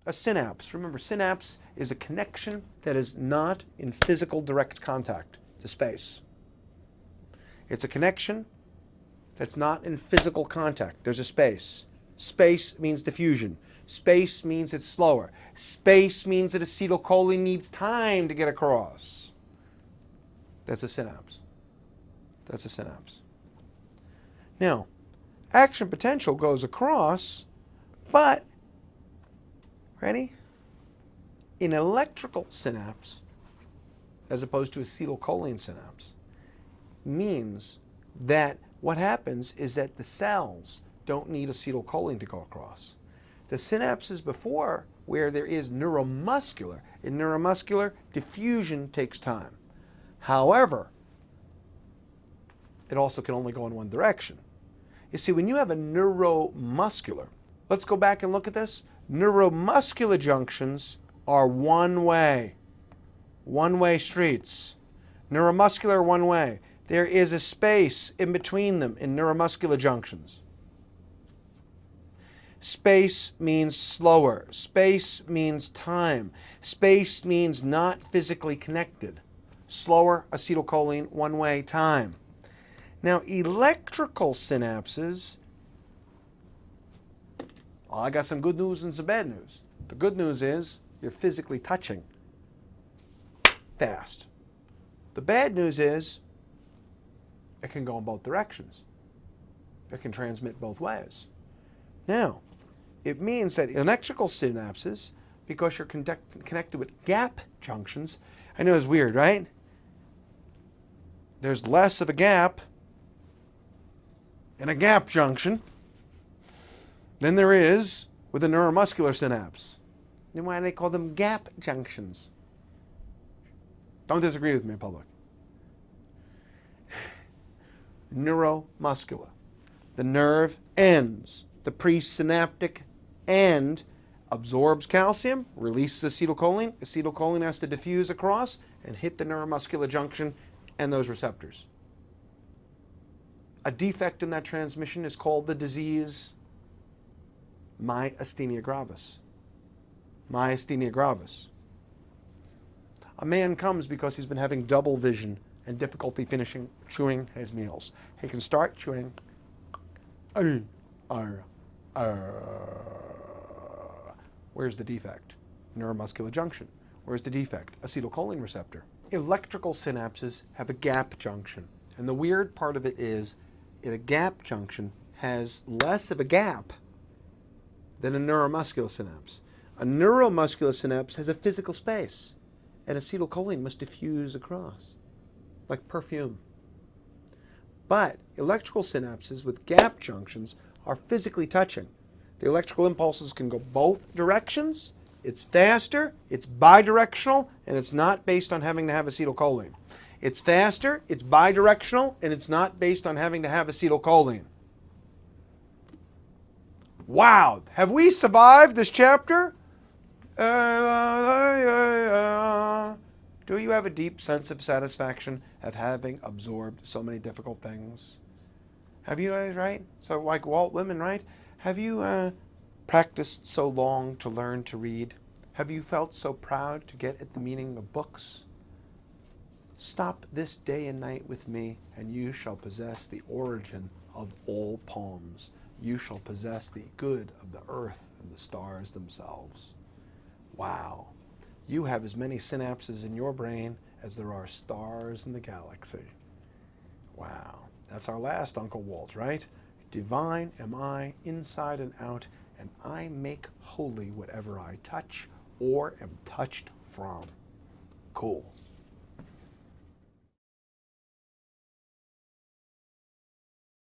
A synapse. Remember, synapse is a connection that is not in physical direct contact to space. It's a connection that's not in physical contact. There's a space. Space means diffusion. Space means it's slower. Space means that acetylcholine needs time to get across. That's a synapse. That's a synapse. Now, action potential goes across, but, ready? In electrical synapse, as opposed to acetylcholine synapse, means that what happens is that the cells don't need acetylcholine to go across. The synapses before, where there is neuromuscular, in neuromuscular, diffusion takes time. However, it also can only go in one direction. You see, when you have a neuromuscular, let's go back and look at this. Neuromuscular junctions are one-way streets. Neuromuscular, one-way. There is a space in between them in neuromuscular junctions. Space means slower. Space means time. Space means not physically connected. Slower, acetylcholine, one-way, time. Now, electrical synapses, well, I got some good news and some bad news. The good news is you're physically touching fast. The bad news is it can go in both directions. It can transmit both ways. Now, it means that electrical synapses, because you're connected with gap junctions, I know it's weird, right? There's less of a gap in a gap junction than there is with a neuromuscular synapse. And why do they call them gap junctions? Don't disagree with me in public. Neuromuscular. The nerve ends. The presynaptic end absorbs calcium, releases acetylcholine. Acetylcholine has to diffuse across and hit the neuromuscular junction and those receptors. A defect in that transmission is called the disease myasthenia gravis. Myasthenia gravis. A man comes because he's been having double vision and difficulty finishing chewing his meals. He can start chewing. Where's the defect? Neuromuscular junction. Where's the defect? Acetylcholine receptor. Electrical synapses have a gap junction. And the weird part of it is, a gap junction has less of a gap than a neuromuscular synapse. A neuromuscular synapse has a physical space, and acetylcholine must diffuse across, like perfume. But electrical synapses with gap junctions are physically touching. The electrical impulses can go both directions. It's faster, it's bidirectional, and it's not based on having to have acetylcholine. It's faster, it's bidirectional, and it's not based on having to have acetylcholine. Wow, have we survived this chapter? Do you have a deep sense of satisfaction of having absorbed so many difficult things? Have you, right? So like Walt Whitman, right? Have you practiced so long to learn to read? Have you felt so proud to get at the meaning of books? Stop this day and night with me, and you shall possess the origin of all poems. You shall possess the good of the earth and the stars themselves. Wow. You have as many synapses in your brain as there are stars in the galaxy. Wow. That's our last Uncle Walt, right? Divine am I, inside and out, and I make holy whatever I touch or am touched from. Cool.